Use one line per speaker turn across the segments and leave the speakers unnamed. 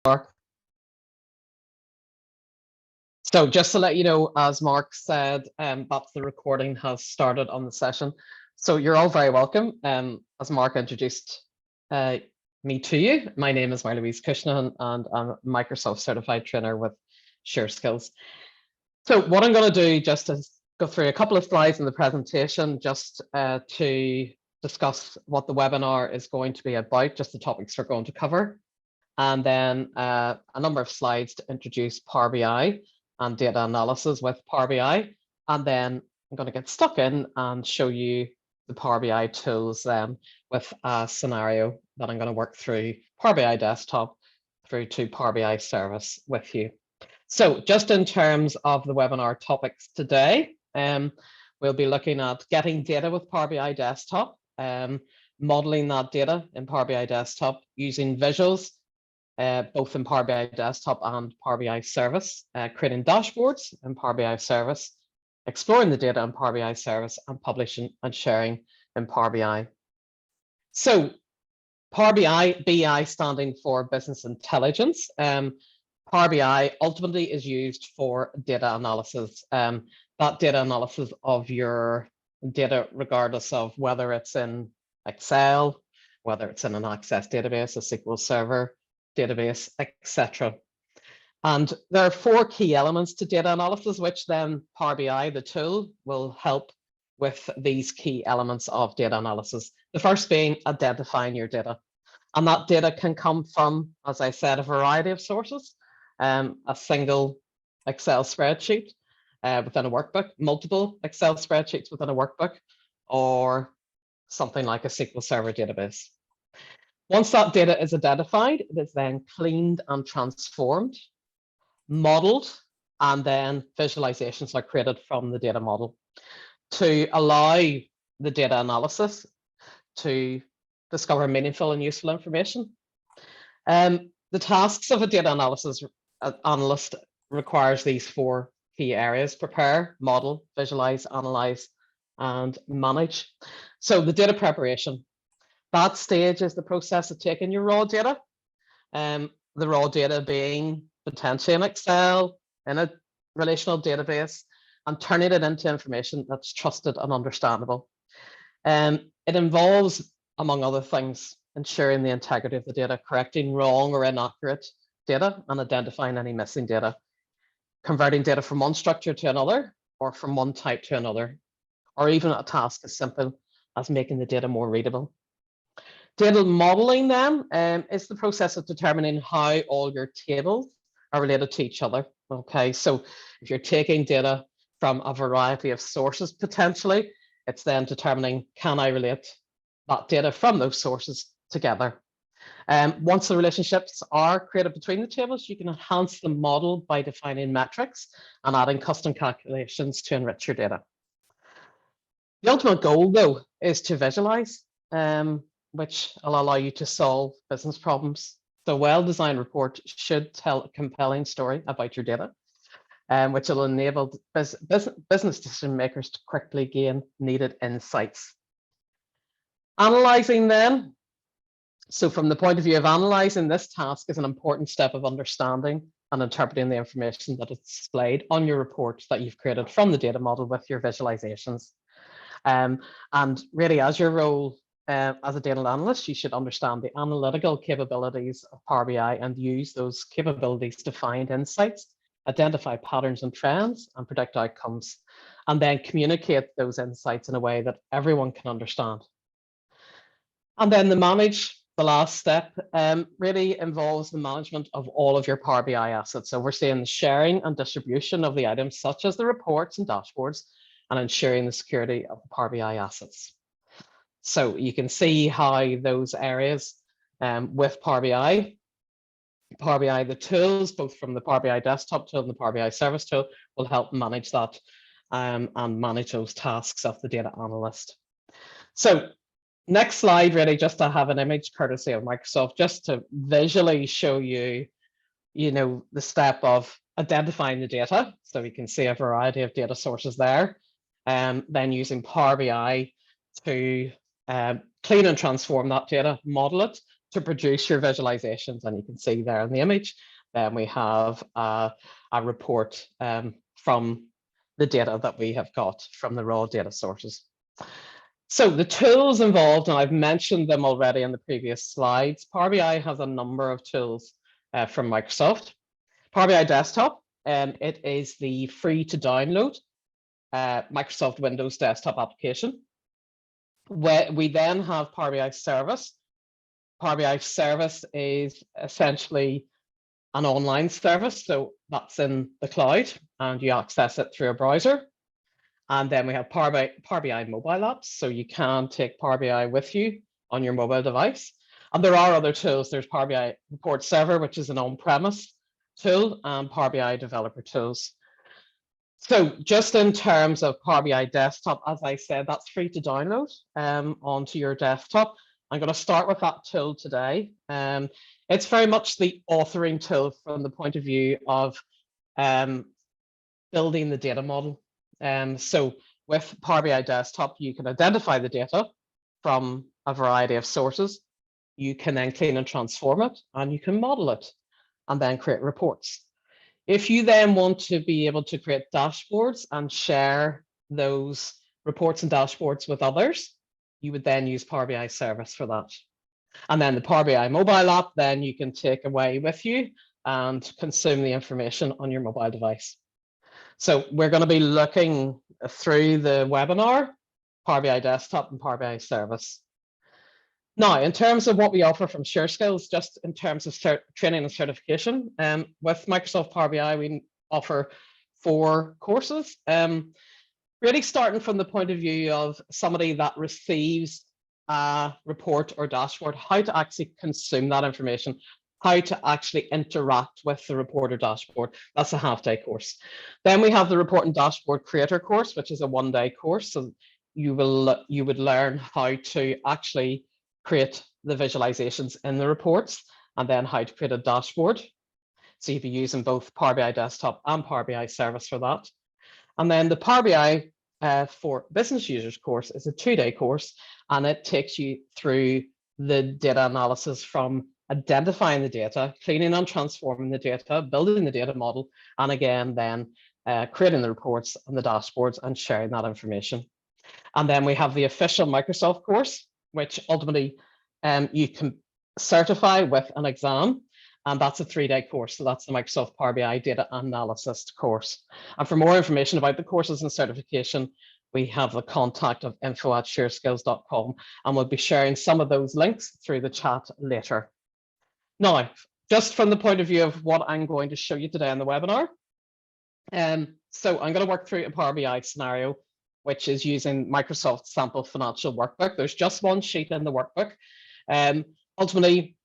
Mark. So just to let you know, as Mark said, that's the recording has started on the session. So you're all very welcome. As Mark introduced me to you, my name is Mary-Louise Cushnan and I'm a Microsoft certified trainer with SureSkills. So what I'm going to do just is go through a couple of slides in the presentation just to discuss what the webinar is going to be about, just the topics we're going to cover. And then a number of slides to introduce Power BI and data analysis with Power BI. And then I'm going to get stuck in and show you the Power BI tools with a scenario that I'm going to work through Power BI desktop through to Power BI service with you. So just in terms of the webinar topics today, we'll be looking at getting data with Power BI desktop, modeling that data in Power BI desktop using visuals, both in Power BI desktop and Power BI service, creating dashboards in Power BI service, exploring the data in Power BI service, and publishing and sharing in Power BI. So Power BI standing for business intelligence. Power BI ultimately is used for data analysis. That data analysis of your data, regardless of whether it's in Excel, whether it's in an Access database, a SQL Server database, etc. And there are 4 key elements to data analysis, which then Power BI, the tool, will help with these key elements of data analysis. The first being identifying your data. And that data can come from, as I said, a variety of sources, a single Excel spreadsheet within a workbook, multiple Excel spreadsheets within a workbook, or something like a SQL Server database. Once that data is identified, it is then cleaned and transformed, modeled, and then visualizations are created from the data model to allow the data analysis to discover meaningful and useful information. The tasks of a data analysis analyst requires these 4 key areas: prepare, model, visualize, analyze, and manage. So the data preparation, that stage is the process of taking your raw data, the raw data being potentially in Excel, in a relational database, and turning it into information that's trusted and understandable. It involves, among other things, ensuring the integrity of the data, correcting wrong or inaccurate data, and identifying any missing data, converting data from one structure to another, or from one type to another, or even a task as simple as making the data more readable. Data modeling then is the process of determining how all your tables are related to each other. Okay, so if you're taking data from a variety of sources, potentially, it's then determining, can I relate that data from those sources together? Once the relationships are created between the tables, you can enhance the model by defining metrics and adding custom calculations to enrich your data. The ultimate goal, though, is to visualize, which will allow you to solve business problems. The well-designed report should tell a compelling story about your data, which will enable business decision makers to quickly gain needed insights. Analyzing then. So from the point of view of analyzing, this task is an important step of understanding and interpreting the information that is displayed on your reports that you've created from the data model with your visualizations. And really, as your role as a data analyst, you should understand the analytical capabilities of Power BI and use those capabilities to find insights, identify patterns and trends, and predict outcomes, and then communicate those insights in a way that everyone can understand. And then the last step, really involves the management of all of your Power BI assets, overseeing the sharing and distribution of the items such as the reports and dashboards, and ensuring the security of the Power BI assets. So you can see how those areas with Power BI, the tools, both from the Power BI desktop tool and the Power BI service tool, will help manage that and manage those tasks of the data analyst. So next slide, really just to have an image courtesy of Microsoft, just to visually show you, the step of identifying the data. So we can see a variety of data sources there, and then using Power BI to clean and transform that data, model it, to produce your visualizations, and you can see there in the image, then we have a report from the data that we have got from the raw data sources. So the tools involved, and I've mentioned them already in the previous slides. Power BI has a number of tools from Microsoft. Power BI Desktop, it is the free to download Microsoft Windows desktop application. We then have Power BI Service. Power BI Service is essentially an online service, so that's in the cloud and you access it through a browser. And then we have Power BI mobile apps, so you can take Power BI with you on your mobile device. And there are other tools. There's Power BI Report Server, which is an on-premise tool, and Power BI developer tools. So just in terms of Power BI Desktop, as I said, that's free to download onto your desktop. I'm going to start with that tool today. It's very much the authoring tool from the point of view of building the data model. So with Power BI Desktop, you can identify the data from a variety of sources. You can then clean and transform it, and you can model it, and then create reports. If you then want to be able to create dashboards and share those reports and dashboards with others, you would then use Power BI Service for that. And then the Power BI mobile app, then you can take away with you and consume the information on your mobile device. So we're going to be looking through the webinar, Power BI Desktop and Power BI Service. Now, in terms of what we offer from ShareSkills, just in terms of training and certification, with Microsoft Power BI, we offer 4 courses. Really starting from the point of view of somebody that receives a report or dashboard, how to actually consume that information, how to actually interact with the report or dashboard. That's a half-day course. Then we have the Report and Dashboard Creator course, which is a 1-day course. So you would learn how to actually create the visualizations in the reports, and then how to create a dashboard. So you'd be using both Power BI Desktop and Power BI Service for that. And then the Power BI for Business Users course is a 2-day course, and it takes you through the data analysis from identifying the data, cleaning and transforming the data, building the data model, and again, then creating the reports and the dashboards and sharing that information. And then we have the official Microsoft course, which ultimately you can certify with an exam. And that's a 3-day course. So that's the Microsoft Power BI Data Analyst course. And for more information about the courses and certification, we have the contact of info@shareskills.com, and we'll be sharing some of those links through the chat later. Now, just from the point of view of what I'm going to show you today in the webinar, so I'm going to work through a Power BI scenario, which is using Microsoft Sample Financial Workbook. There's just one sheet in the workbook. Ultimately,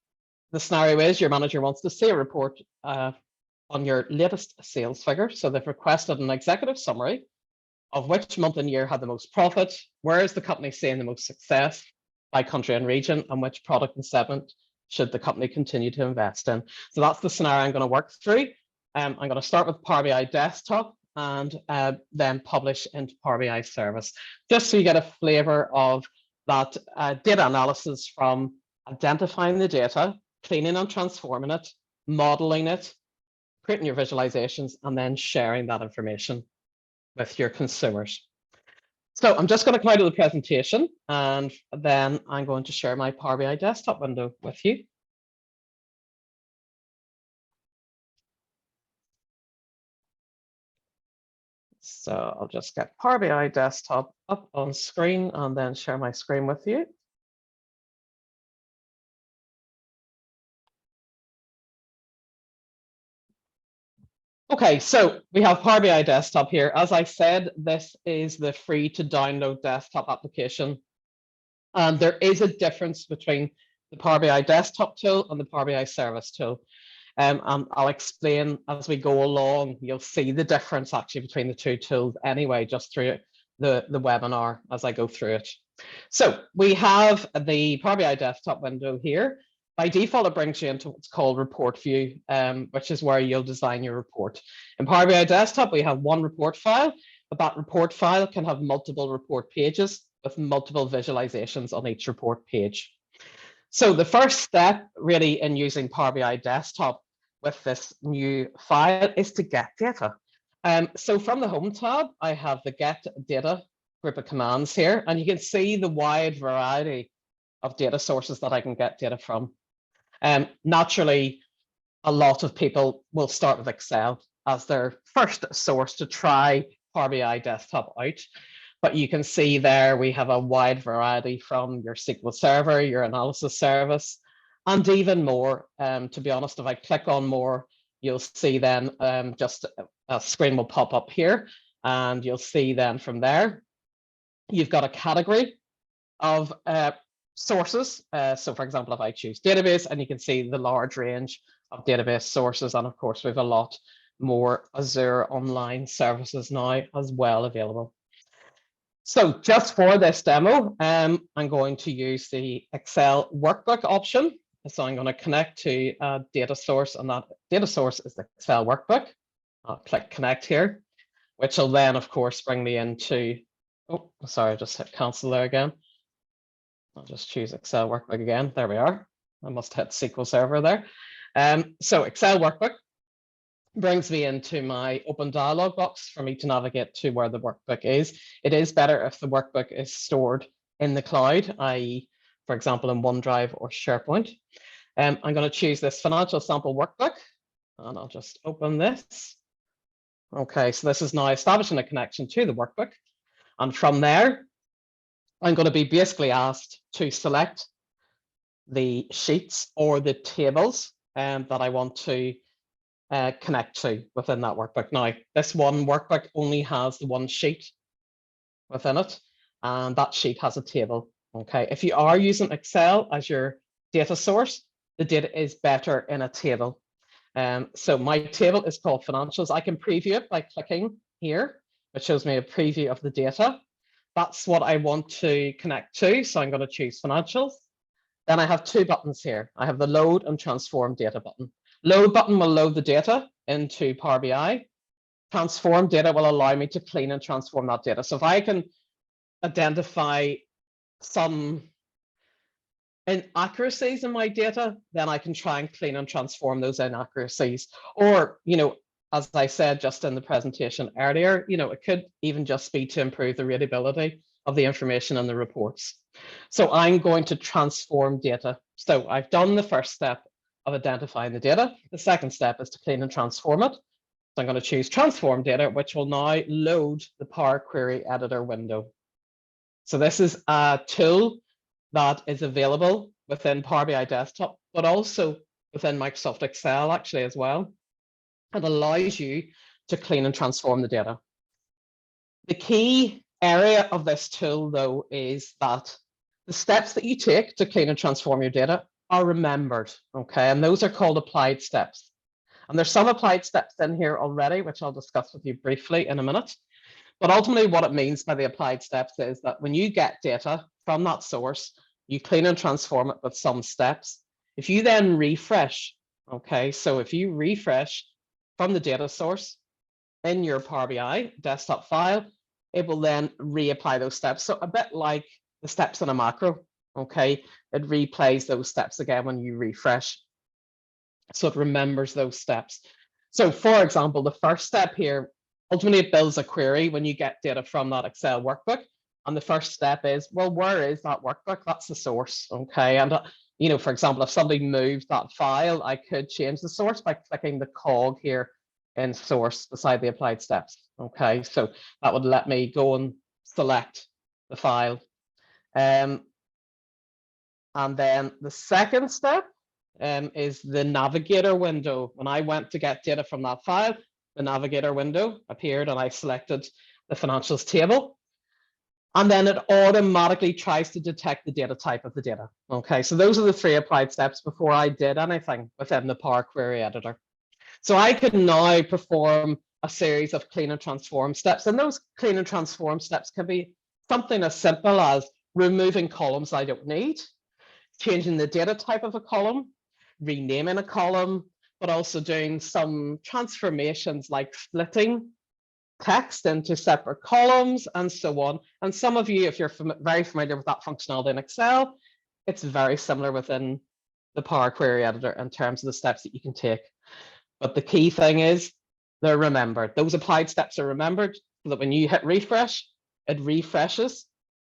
the scenario is your manager wants to see a report on your latest sales figure. So they've requested an executive summary of which month and year had the most profit, where is the company seeing the most success by country and region, and which product and segment should the company continue to invest in. So that's the scenario I'm going to work through. I'm going to start with Power BI Desktop and then publish into Power BI Service, just so you get a flavor of that data analysis from identifying the data, cleaning and transforming it, modeling it, creating your visualizations, and then sharing that information with your consumers. So I'm just going to come out of the presentation, and then I'm going to share my Power BI Desktop window with you. So I'll just get Power BI Desktop up on screen and then share my screen with you. Okay, so we have Power BI Desktop here. As I said, this is the free to download desktop application. And there is a difference between the Power BI Desktop tool and the Power BI Service tool. And I'll explain as we go along. You'll see the difference actually between the 2 tools anyway, just through the webinar as I go through it. So we have the Power BI Desktop window here. By default, it brings you into what's called Report View, which is where you'll design your report. In Power BI Desktop, we have one report file, but that report file can have multiple report pages with multiple visualizations on each report page. So the first step really in using Power BI Desktop with this new file is to get data. So from the Home tab, I have the Get Data group of commands here, and you can see the wide variety of data sources that I can get data from. Naturally, a lot of people will start with Excel as their first source to try Power BI Desktop out. But you can see there we have a wide variety from your SQL Server, your analysis service, and even more. To be honest, if I click on more, you'll see then just a screen will pop up here, and you'll see then from there, you've got a category of sources. So for example, if I choose database, and you can see the large range of database sources, and of course we have a lot more Azure online services now as well available. So just for this demo, I'm going to use the Excel workbook option. So I'm going to connect to a data source, and that data source is the Excel workbook. I'll click connect here, which will then of course bring me into, oh, sorry, I just hit cancel there again. I'll just choose Excel workbook again. There we are. I must hit SQL Server there. So Excel workbook brings me into my open dialog box for me to navigate to where the workbook is. It is better if the workbook is stored in the cloud, i.e., for example, in OneDrive or SharePoint. I'm going to choose this financial sample workbook, and I'll just open this. Okay, so this is now establishing a connection to the workbook. And from there, I'm going to be basically asked to select the sheets or the tables that I want to connect to within that workbook. Now, this one workbook only has the one sheet within it, and that sheet has a table. Okay, if you are using Excel as your data source, the data is better in a table. So my table is called financials. I can preview it by clicking here, which shows me a preview of the data. That's what I want to connect to, so I'm going to choose financials. Then I have two buttons here. I have the load and transform data button. Load button will load the data into Power BI. Transform data will allow me to clean and transform that data. So if I can identify some inaccuracies in my data, then I can try and clean and transform those inaccuracies. Or, as I said just in the presentation earlier, it could even just be to improve the readability of the information in the reports. So I'm going to transform data. So I've done the first step of identifying the data. The second step is to clean and transform it. So I'm going to choose transform data, which will now load the Power Query Editor window. So this is a tool that is available within Power BI Desktop, but also within Microsoft Excel actually as well. It allows you to clean and transform the data. The key area of this tool, though, is that the steps that you take to clean and transform your data are remembered, okay? And those are called applied steps. And there's some applied steps in here already, which I'll discuss with you briefly in a minute. But ultimately, what it means by the applied steps is that when you get data from that source, you clean and transform it with some steps. If you then refresh, okay, so if you refresh from the data source in your Power BI desktop file, it will then reapply those steps. So a bit like the steps in a macro, okay, it replays those steps again when you refresh. So it remembers those steps. So for example, the first step here, ultimately it builds a query when you get data from that Excel workbook. And the first step is, well, where is that workbook? That's the source, okay? And, for example, if somebody moved that file, I could change the source by clicking the cog here in source beside the applied steps, okay? So that would let me go and select the file. And then the second step is the navigator window. When I went to get data from that file, the navigator window appeared and I selected the financials table. And then it automatically tries to detect the data type of the data. Okay, so those are the three applied steps before I did anything within the Power Query Editor. So I can now perform a series of clean and transform steps. And those clean and transform steps can be something as simple as removing columns I don't need, changing the data type of a column, renaming a column, but also doing some transformations like splitting text into separate columns and so on. And some of you, if you're very familiar with that functionality in Excel, it's very similar within the Power Query Editor in terms of the steps that you can take. But the key thing is they're remembered. Those applied steps are remembered so that when you hit refresh, it refreshes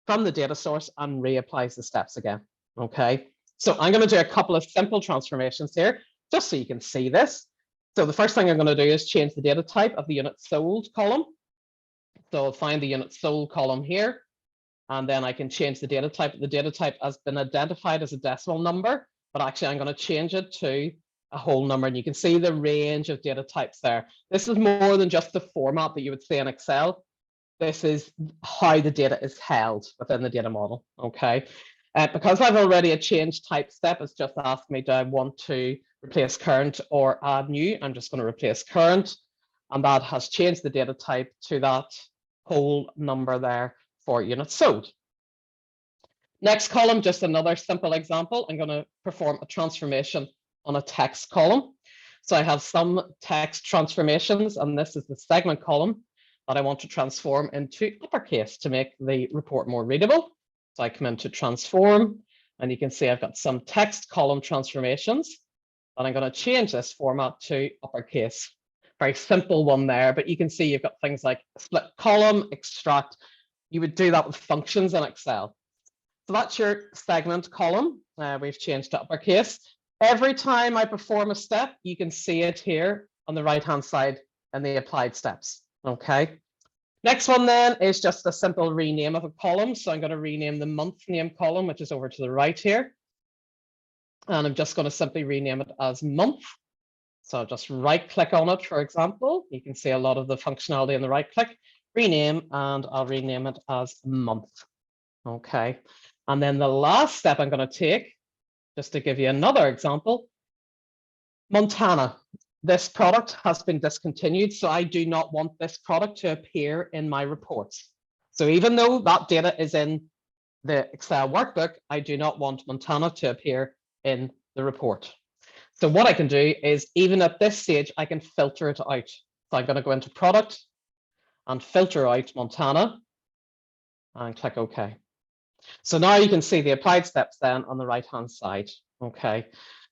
from the data source and reapplies the steps again. Okay, so I'm going to do a couple of simple transformations here just so you can see this. So the first thing I'm going to do is change the data type of the unit sold column. So I'll find the unit sold column here, and then I can change the data type. The data type has been identified as a decimal number, but actually I'm going to change it to a whole number, and you can see the range of data types there. This is more than just the format that you would see in Excel. This is how the data is held within the data model. Okay, because I've already a change type step, it's just asked me, do I want to replace current or add new? I'm just going to replace current, and that has changed the data type to that whole number there for units sold. Next column, just another simple example. I'm going to perform a transformation on a text column. So I have some text transformations, and this is the segment column that I want to transform into uppercase to make the report more readable. So I come into transform, and you can see I've got some text column transformations, and I'm going to change this format to uppercase. Very simple one there, but you can see you've got things like split column, extract. You would do that with functions in Excel. So that's your segment column. We've changed to uppercase. Every time I perform a step, you can see it here on the right-hand side in the applied steps. Okay. Next one then is just a simple rename of a column. So I'm going to rename the month name column, which is over to the right here. And I'm just going to simply rename it as month. So I'll just right click on it, for example. You can see a lot of the functionality in the right click. Rename, and I'll rename it as month. Okay. And then the last step I'm going to take, just to give you another example, Montana. This product has been discontinued, so I do not want this product to appear in my reports. So even though that data is in the Excel workbook, I do not want Montana to appear in the report. So what I can do is, even at this stage, I can filter it out. So I'm going to go into product and filter out Montana and click OK. So now you can see the applied steps then on the right-hand side. Okay.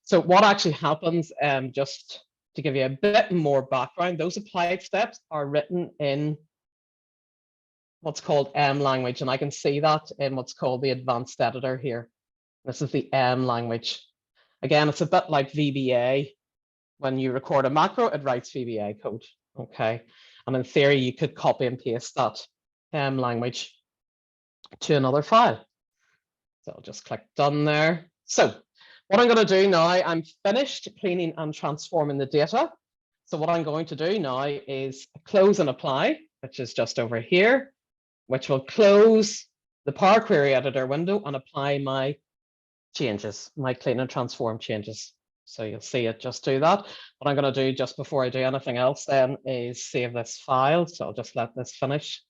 So what actually happens, just to give you a bit more background, those applied steps are written in what's called M language, and I can see that in what's called the advanced editor here. This is the M language. Again, it's a bit like VBA. When you record a macro, it writes VBA code. Okay. And in theory, you could copy and paste that M language to another file. So I'll just click done there. So what I'm going to do now, I'm finished cleaning and transforming the data. So what I'm going to do now is close and apply, which is just over here, which will close the Power Query Editor window and apply my changes, my clean and transform changes. So you'll see it just do that. What I'm going to do just before I do anything else then is save this file. So I'll just let this finish.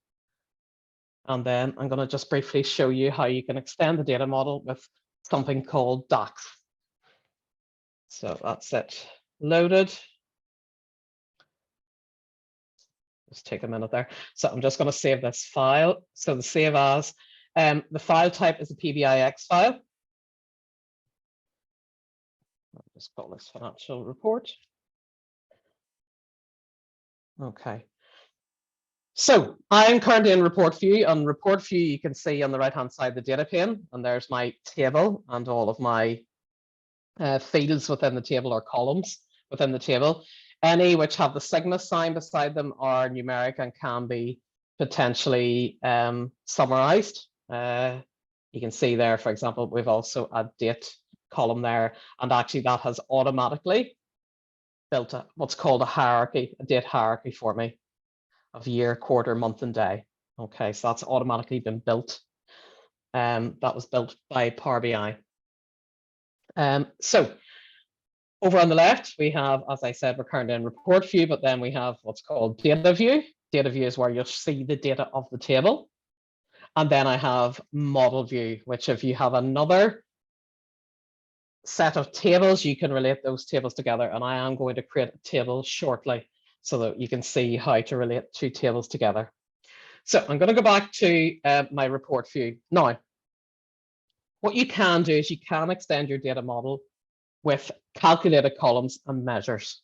And then I'm going to just briefly show you how you can extend the data model with something called DAX. So that's it loaded. Just take a minute there. So I'm just going to save this file. So the save as, the file type is a PBIX file. I'll just call this financial report. Okay. So I'm currently in report view. On report view, you can see on the right-hand side the data pane, and there's my table and all of my fields within the table, or columns within the table. Any which have the sigma sign beside them are numeric and can be potentially summarized. You can see there, for example, we've also a date column there, and actually that has automatically built what's called a hierarchy, a date hierarchy for me of year, quarter, month, and day. Okay, so that's automatically been built. That was built by Power BI. So over on the left, we have, as I said, we're currently in report view, but then we have what's called data view. Data view is where you'll see the data of the table. And then I have model view, which if you have another set of tables, you can relate those tables together. And I am going to create a table shortly so that you can see how to relate two tables together. So I'm going to go back to my report view. Now, what you can do is you can extend your data model with calculated columns and measures.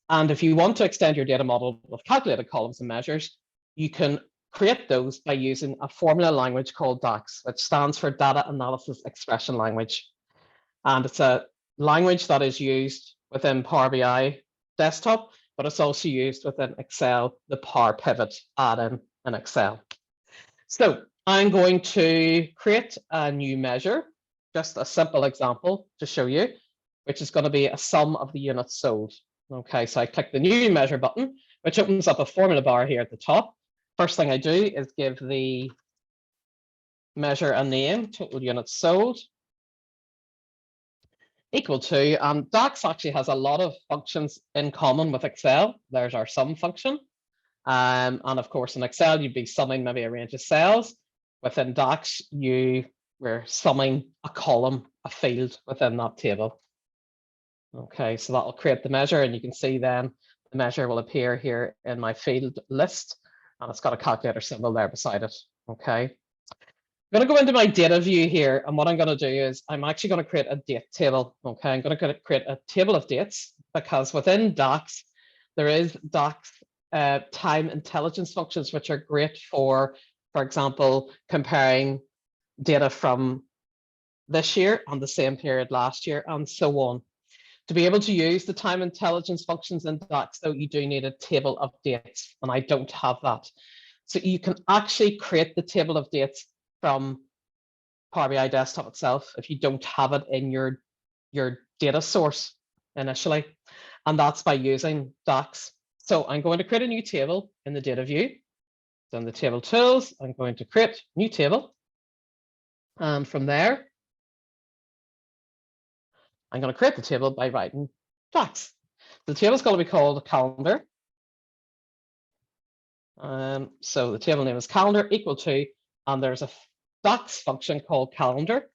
And if you want to extend your data model with calculated columns and measures, you can create those by using a formula language called DAX, which stands for Data Analysis Expression Language. And it's a language that is used within Power BI desktop, but it's also used within Excel, the Power Pivot add-in in Excel. So I'm going to create a new measure, just a simple example to show you, which is going to be a sum of the units sold. Okay, so I click the new measure button, which opens up a formula bar here at the top. First thing I do is give the measure a name, total units sold, equal to, DAX actually has a lot of functions in common with Excel. There's our sum function. And of course, in Excel, you'd be summing maybe a range of cells. Within DAX, we're summing a column, a field within that table. Okay, so that'll create the measure, and you can see then the measure will appear here in my field list, and it's got a calculator symbol there beside it. Okay, I'm going to go into my data view here, and what I'm going to do is I'm actually going to create a date table. Okay, I'm going to create a table of dates, because within DAX, there is DAX time intelligence functions, which are great for example, comparing data from this year on the same period last year, and so on. To be able to use the time intelligence functions in DAX, though, you do need a table of dates, and I don't have that. So you can actually create the table of dates from Power BI desktop itself if you don't have it in your data source initially, and that's by using DAX. So I'm going to create a new table in the data view. So in the table tools, I'm going to create new table, and from there, I'm going to create the table by writing DAX. The table is going to be called calendar. So the table name is calendar equal to, and there's a DAX function called calendar,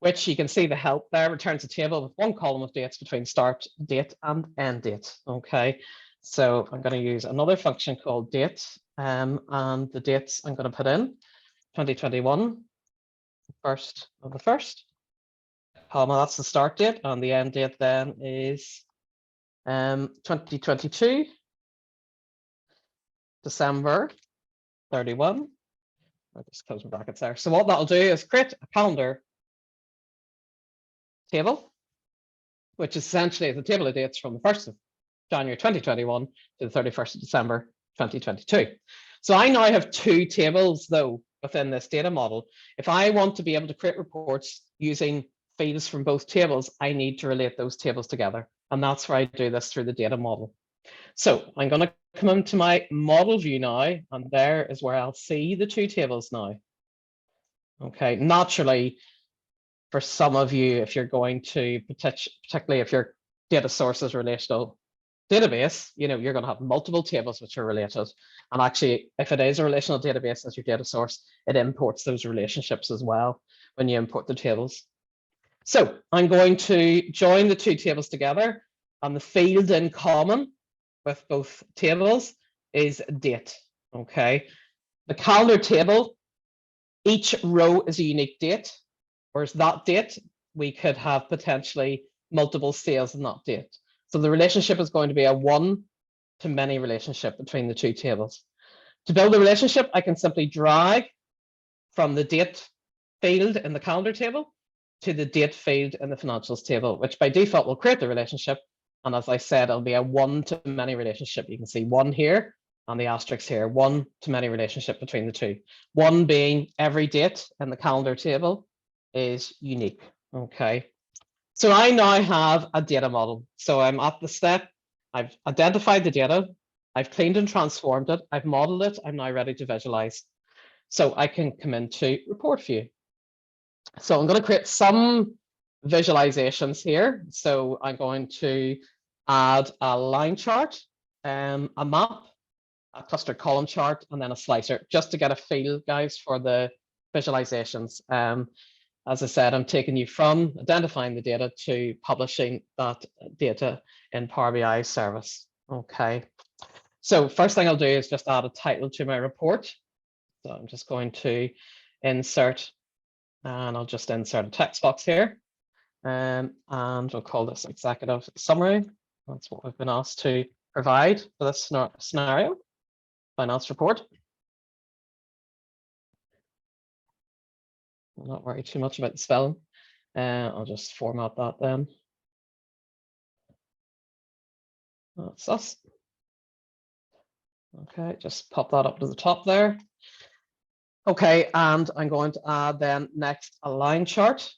which you can see the help there returns a table with one column of dates between start date and end date. Okay, so I'm going to use another function called date, and the dates I'm going to put in 2021, 1st of the 1st. That's the start date, and the end date then is 2022, December 31. I'll just close my brackets there. So what that'll do is create a calendar table, which essentially is a table of dates from the 1st of January 2021 to the 31st of December 2022. So I now have two tables, though, within this data model. If I want to be able to create reports using fields from both tables, I need to relate those tables together. And that's where I do this through the data model. So I'm going to come into my model view now, and there is where I'll see the two tables now. Okay, naturally, for some of you, if you're going to, particularly if your data source is relational database, you're going to have multiple tables which are related. And actually, if it is a relational database as your data source, it imports those relationships as well when you import the tables. So I'm going to join the two tables together, and the field in common with both tables is date. Okay, the calendar table, each row is a unique date, whereas that date we could have potentially multiple sales in that date. So the relationship is going to be a one-to-many relationship between the two tables. To build a relationship, I can simply drag from the date field in the calendar table to the date field in the financials table, which by default will create the relationship. And as I said, it'll be a one-to-many relationship. You can see one here and the asterisk here, one-to-many relationship between the two. One being every date in the calendar table is unique. Okay. So I now have a data model. So I'm at the step, I've identified the data, I've cleaned and transformed it, I've modeled it, I'm now ready to visualize. So I can come into report view. So I'm going to create some visualizations here. So I'm going to add a line chart, a map, a cluster column chart, and then a slicer, just to get a feel, guys, for the visualizations. As I said, I'm taking you from identifying the data to publishing that data in Power BI service. Okay. So first thing I'll do is just add a title to my report. So I'm just going to insert And I'll just insert a text box here. And we'll call this executive summary. That's what we've been asked to provide for this scenario, finance report. I'll not worry too much about the spelling. I'll just format that then. That's us. Okay, just pop that up to the top there. Okay, and I'm going to add then next a line chart.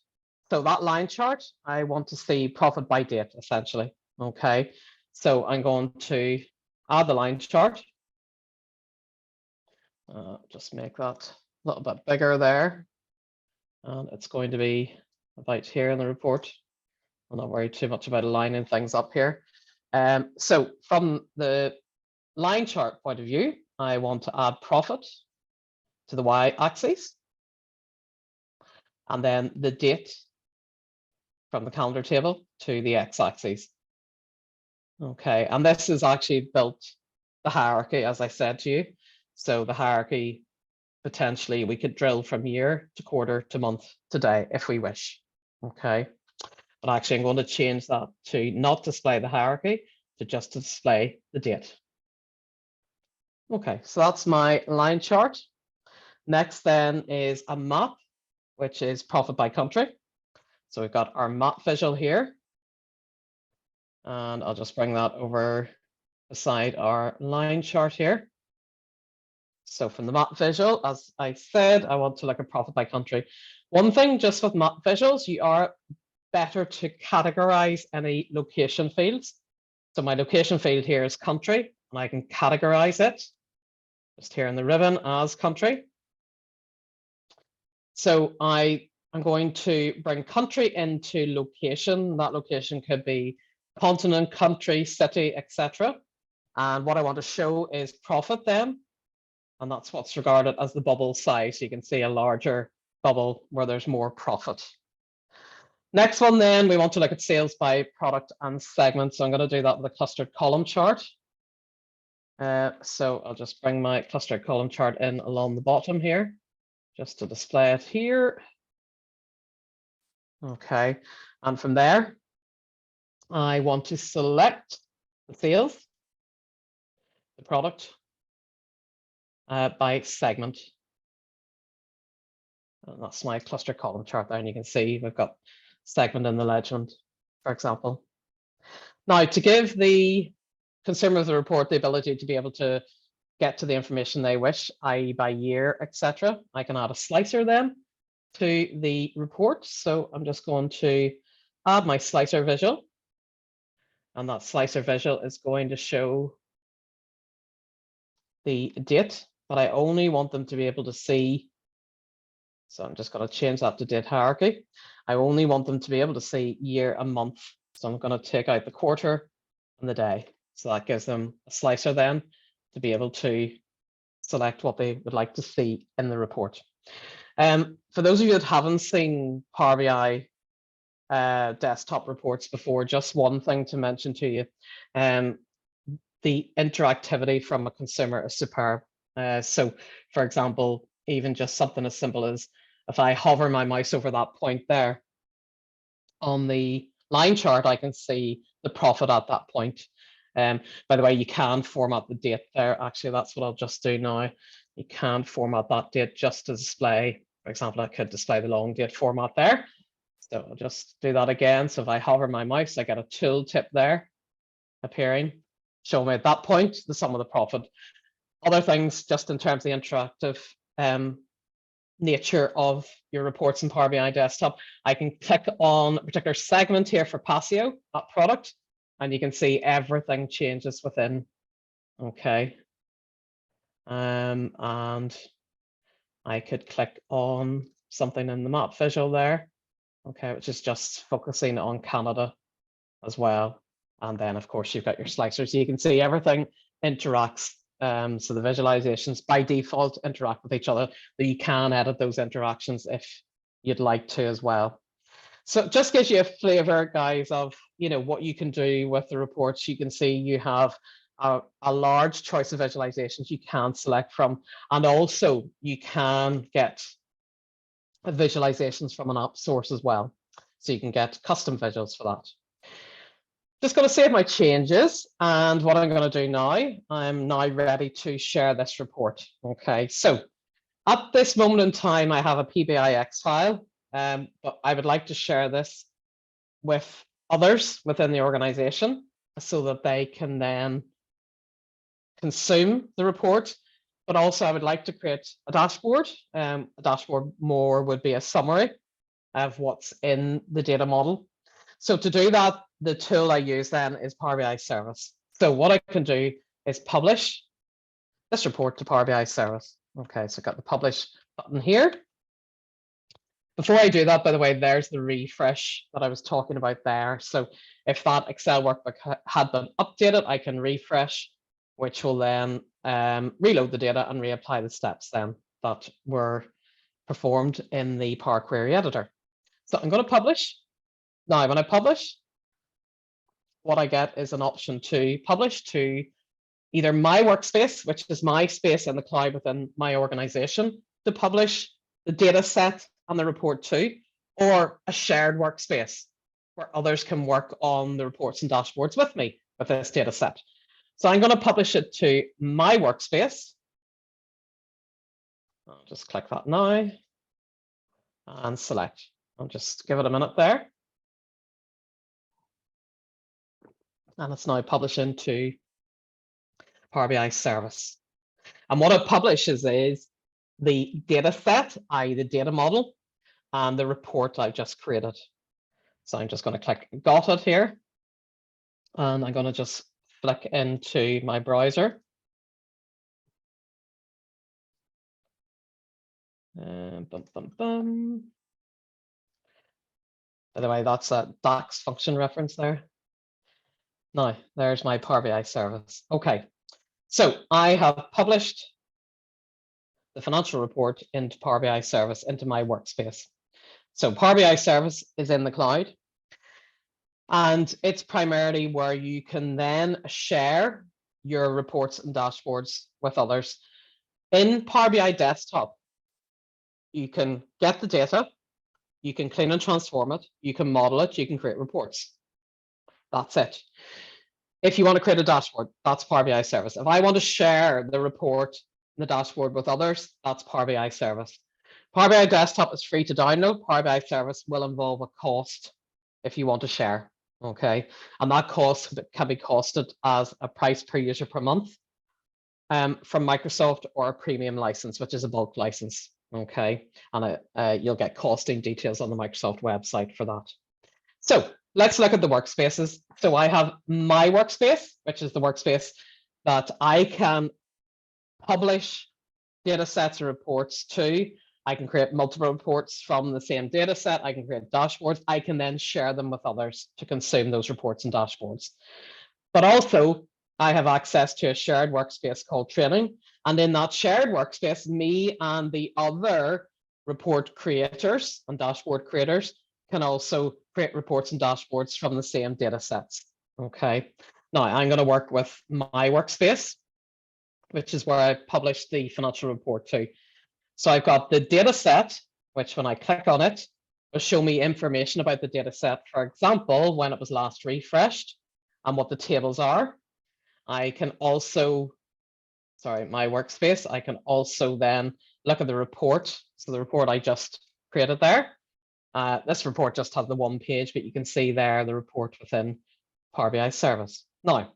So that line chart, I want to see profit by date, essentially. Okay, so I'm going to add the line chart. Just make that a little bit bigger there. And it's going to be about here in the report. I'll not worry too much about aligning things up here. So from the line chart point of view, I want to add profit to the y-axis, and then the date from the calendar table to the x-axis. Okay, and this is actually built the hierarchy, as I said to you. So the hierarchy, potentially we could drill from year to quarter to month to day if we wish. Okay, but actually I'm going to change that to not display the hierarchy, to just display the date. Okay, so that's my line chart. Next then is a map, which is profit by country. So we've got our map visual here. And I'll just bring that over beside our line chart here. So from the map visual, as I said, I want to look at profit by country. One thing just with map visuals, you are better to categorize any location fields. So my location field here is country, and I can categorize it just here in the ribbon as country. So I'm going to bring country into location. That location could be continent, country, city, etc. And what I want to show is profit then. And that's what's regarded as the bubble size. You can see a larger bubble where there's more profit. Next one then, we want to look at sales by product and segment. So I'm going to do that with a clustered column chart. So I'll just bring my clustered column chart in along the bottom here, just to display it here. Okay, and from there, I want to select the sales, the product, by segment. And that's my cluster column chart there, and you can see we've got segment in the legend, for example. Now, to give the consumer of the report the ability to be able to get to the information they wish, i.e. by year, etc., I can add a slicer then to the report. So I'm just going to add my slicer visual, and that slicer visual is going to show the date, but I only want them to be able to see. So I'm just going to change that to date hierarchy. I only want them to be able to see year and month. So I'm going to take out the quarter and the day. So that gives them a slicer then to be able to select what they would like to see in the report. For those of you that haven't seen Power BI desktop reports before, just one thing to mention to you. The interactivity from a consumer is superb. So for example, even just something as simple as if I hover my mouse over that point there on the line chart, I can see the profit at that point. By the way, you can format the date there. Actually, that's what I'll just do now. You can format that date just to display, for example, I could display the long date format there. So I'll just do that again. So if I hover my mouse, I get a tooltip there appearing, showing me at that point the sum of the profit. Other things, just in terms of the interactive nature of your reports in Power BI desktop, I can click on a particular segment here for Passio, that product, and you can see everything changes within. Okay. And I could click on something in the map visual there, okay, which is just focusing on Canada as well. And then, of course, you've got your slicers. So you can see everything interacts. So the visualizations by default interact with each other, but you can edit those interactions if you'd like to as well. So it just gives you a flavor, guys, of what you can do with the reports. You can see you have a large choice of visualizations you can select from, and also you can get visualizations from an app source as well. So you can get custom visuals for that. Just going to save my changes, and what I'm going to do now, I'm now ready to share this report. Okay, so at this moment in time, I have a PBIX file, but I would like to share this with others within the organization so that they can then consume the report. But also I would like to create a dashboard. A dashboard more would be a summary of what's in the data model. So to do that, the tool I use then is Power BI Service. So what I can do is publish this report to Power BI Service. Okay, so I've got the publish button here. Before I do that, by the way, there's the refresh that I was talking about there. So if that Excel workbook had been updated, I can refresh, which will then reload the data and reapply the steps then that were performed in the Power Query editor. So I'm going to publish. Now, when I publish, what I get is an option to publish to either my workspace, which is my space in the cloud within my organization, to publish the data set and the report to, or a shared workspace where others can work on the reports and dashboards with me with this data set. So I'm going to publish it to my workspace. I'll just click that now and select. I'll just give it a minute there. And it's now published into Power BI Service. And what it publishes is the data set, i.e. the data model, and the report I've just created. So I'm just going to click got it here. And I'm going to just flick into my browser. Bum, bum, bum. By the way, that's a DAX function reference there. Now, there's my Power BI Service. Okay, so I have published the financial report into Power BI Service into my workspace. So Power BI Service is in the cloud, and it's primarily where you can then share your reports and dashboards with others. In Power BI Desktop, you can get the data, you can clean and transform it, you can model it, you can create reports. That's it. If you want to create a dashboard, that's Power BI Service. If I want to share the report, the dashboard with others, that's Power BI Service. Power BI Desktop is free to download. Power BI Service will involve a cost if you want to share. Okay, and that cost can be costed as a price per user per month from Microsoft, or a premium license, which is a bulk license. Okay, and you'll get costing details on the Microsoft website for that. So let's look at the workspaces. So I have my workspace, which is the workspace that I can publish data sets and reports to. I can create multiple reports from the same data set. I can create dashboards. I can then share them with others to consume those reports and dashboards. But also, I have access to a shared workspace called training. And in that shared workspace, me and the other report creators and dashboard creators can also create reports and dashboards from the same data sets. Okay. Now I'm going to work with my workspace, which is where I published the financial report to. So I've got the data set, which when I click on it, will show me information about the data set. For example, when it was last refreshed and what the tables are. I can also, my workspace, I can also then look at the report. So the report I just created there. This report just has the one page, but you can see there the report within Power BI Service. Now,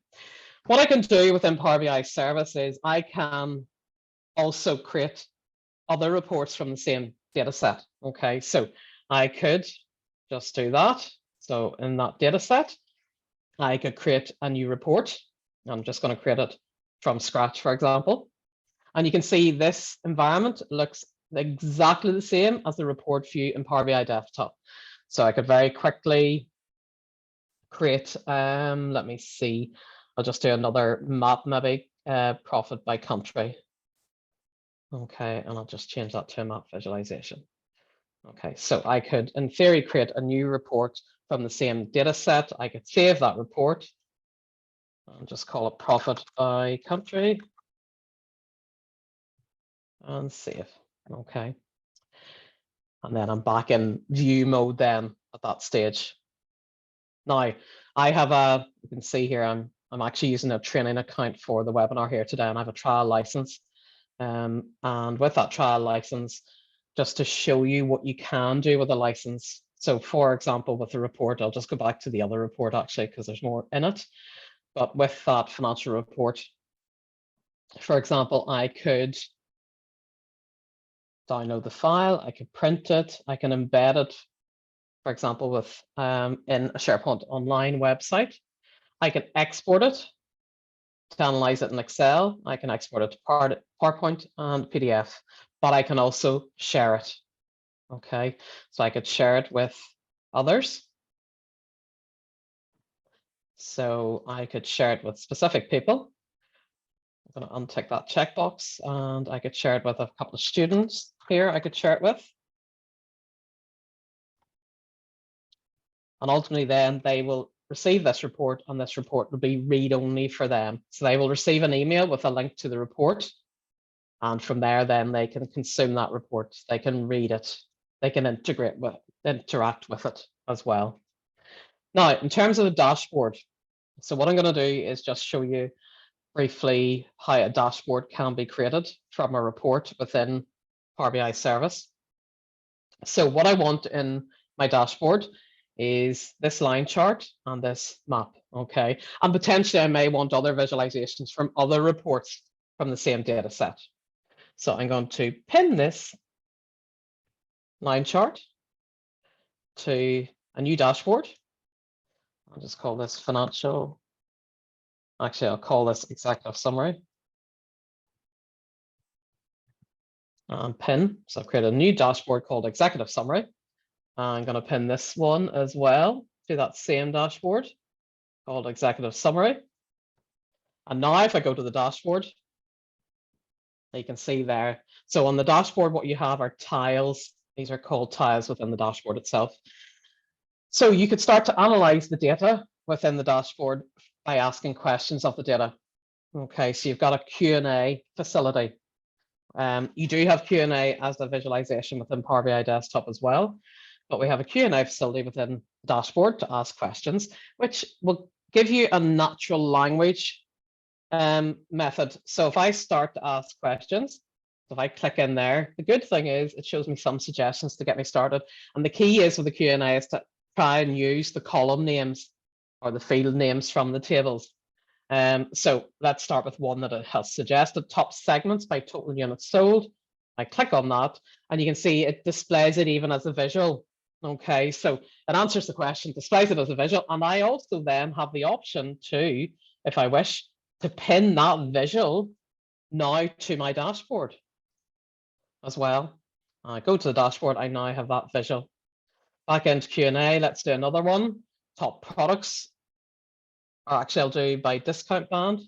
what I can do within Power BI Service is I can also create other reports from the same data set. Okay, so I could just do that. So in that data set, I could create a new report. I'm just going to create it from scratch, for example. And you can see this environment looks exactly the same as the report view in Power BI Desktop. So I could very quickly create, let me see, I'll just do another map, maybe profit by country. Okay, and I'll just change that to a map visualization. Okay, so I could, in theory, create a new report from the same data set. I could save that report and just call it profit by country and save. Okay. And then I'm back in view mode then at that stage. Now, I have you can see here, I'm actually using a training account for the webinar here today, and I have a trial license. And with that trial license, just to show you what you can do with a license. So for example, with the report, I'll just go back to the other report actually, because there's more in it. But with that financial report, for example, I could download the file, I could print it, I can embed it, for example, with in a SharePoint Online website. I can export it to analyze it in Excel. I can export it to PowerPoint and PDF, but I can also share it. Okay, so I could share it with others. So I could share it with specific people. I'm going to untick that checkbox, and I could share it with a couple of students here. I could share it with. And ultimately then they will receive this report, and this report will be read-only for them. So they will receive an email with a link to the report. And from there, then they can consume that report. They can read it. They can interact with it as well. Now, in terms of the dashboard, so what I'm going to do is just show you briefly how a dashboard can be created from a report within Power BI service. So what I want in my dashboard is this line chart and this map, okay? And potentially I may want other visualizations from other reports from the same data set. So I'm going to pin this line chart to a new dashboard. I'll just call this financial. Actually, I'll call this executive summary. And pin. So I've created a new dashboard called executive summary. I'm going to pin this one as well to that same dashboard called executive summary. And now if I go to the dashboard, you can see there. So on the dashboard, what you have are tiles. These are called tiles within the dashboard itself. So you could start to analyze the data within the dashboard by asking questions of the data. Okay, so you've got a Q&A facility. You do have Q&A as a visualization within Power BI Desktop as well, but we have a Q&A facility within dashboard to ask questions, which will give you a natural language method. So if I start to ask questions, if I click in there, the good thing is it shows me some suggestions to get me started. And the key is with the Q&A is to try and use the column names or the field names from the tables. So let's start with one that it has suggested, top segments by total units sold. I click on that and you can see it displays it even as a visual. Okay, so it answers the question, displays it as a visual, and I also then have the option to, if I wish, to pin that visual now to my dashboard as well. I go to the dashboard, I now have that visual. Back into Q&A, let's do another one. Top products, or actually I'll do by discount band.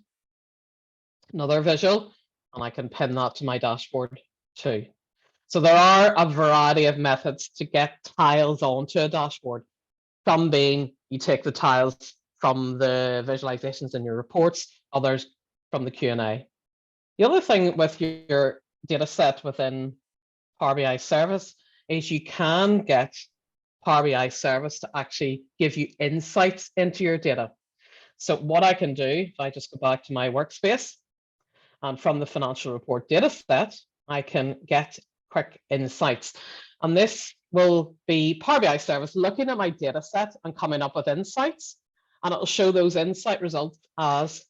Another visual, and I can pin that to my dashboard too. So there are a variety of methods to get tiles onto a dashboard. Some being you take the tiles from the visualizations in your reports, others from the Q&A. The other thing with your data set within Power BI service is you can get Power BI service to actually give you insights into your data. So what I can do, if I just go back to my workspace, and from the financial report data set, I can get quick insights. And this will be Power BI service looking at my data set and coming up with insights. And it'll show those insight results as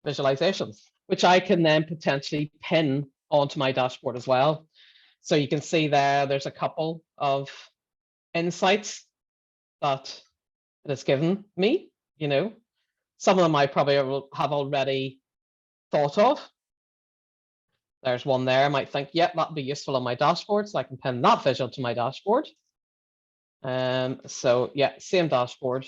visualizations, which I can then potentially pin onto my dashboard as well. So you can see there's a couple of insights that it has given me, you know. Some of them I probably have already thought of. There's one there. I might think, yep, that'd be useful on my dashboard, so I can pin that visual to my dashboard. So yeah, same dashboard.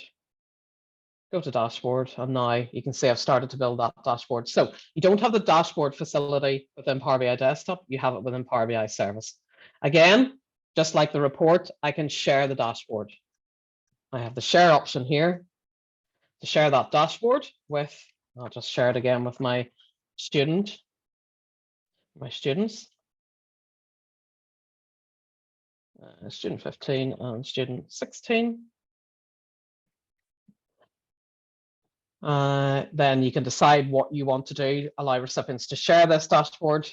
Go to dashboard, and now you can see I've started to build that dashboard. So you don't have the dashboard facility within Power BI Desktop, you have it within Power BI Service. Again, just like the report, I can share the dashboard. I have the share option here to share that dashboard with, I'll just share it again with my students. student 15 and student 16. Then you can decide what you want to do. Allow recipients to share this dashboard,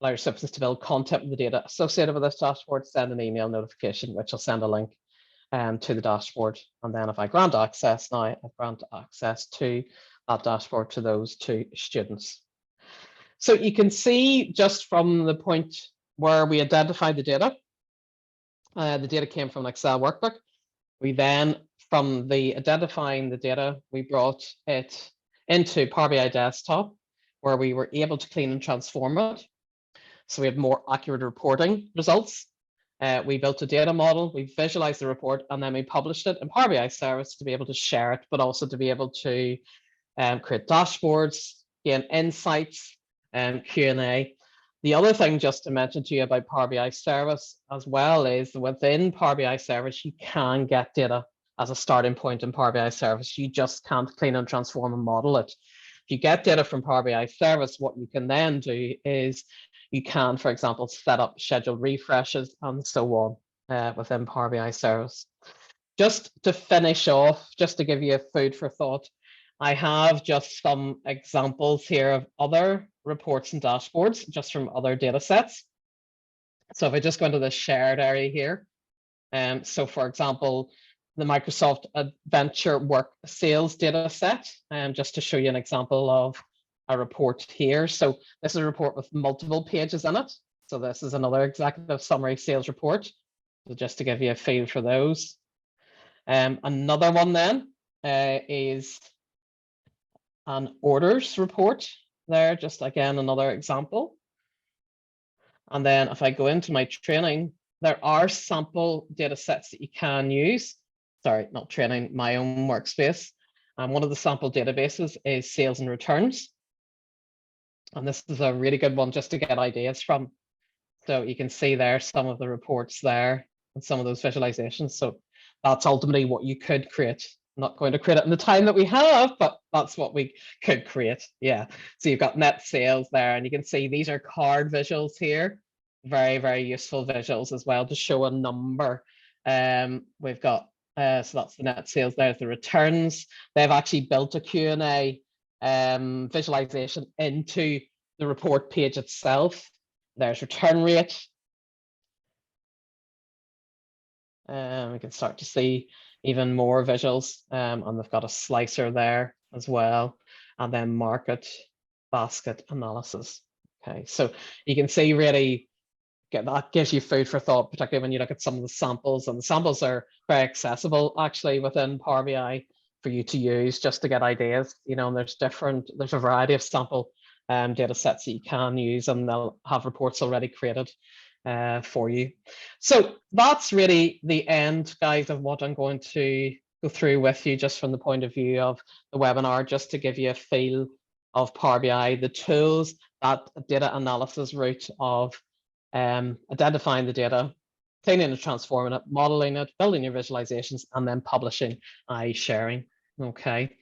allow recipients to build content with the data associated with this dashboard, send an email notification, which will send a link to the dashboard. And then if I grant access now, I grant access to that dashboard to those 2 students. So you can see just from the point where we identified the data came from an Excel workbook. We then, from the identifying the data, we brought it into Power BI Desktop, where we were able to clean and transform it. So we had more accurate reporting results. We built a data model, we visualized the report, and then we published it in Power BI Service to be able to share it, but also to be able to create dashboards, gain insights, and Q&A. The other thing just to mention to you about Power BI Service as well is within Power BI Service, you can get data as a starting point in Power BI Service. You just can't clean and transform and model it. If you get data from Power BI Service, what you can then do is you can, for example, set up scheduled refreshes and so on within Power BI Service. Just to finish off, just to give you food for thought, I have just some examples here of other reports and dashboards just from other data sets. So if I just go into the shared area here, so for example, the Microsoft Adventure Work Sales data set, just to show you an example of a report here. So this is a report with multiple pages in it. So this is another executive summary sales report. So just to give you a feel for those. Another one then is an orders report there, just again, another example. And then if I go into my training, there are sample data sets that you can use. Sorry, not training, my own workspace. And one of the sample databases is sales and returns. And this is a really good one just to get ideas from. So you can see there some of the reports there and some of those visualizations. So that's ultimately what you could create. I'm not going to create it in the time that we have, but that's what we could create. Yeah. So you've got net sales there, and you can see these are card visuals here. Very, very useful visuals as well to show a number. We've got, so that's the net sales, there's the returns. They've actually built a Q&A visualization into the report page itself. There's return rate. We can start to see even more visuals, and they've got a slicer there as well, and then market basket analysis. Okay, so you can see really that gives you food for thought, particularly when you look at some of the samples, and the samples are very accessible actually within Power BI for you to use just to get ideas. You know, and there's a variety of sample data sets that you can use, and they'll have reports already created for you. So that's really the end, guys, of what I'm going to go through with you, just from the point of view of the webinar, just to give you a feel of Power BI, the tools, that data analysis route of identifying the data, cleaning and transforming it, modeling it, building your visualizations, and then publishing, sharing. Okay.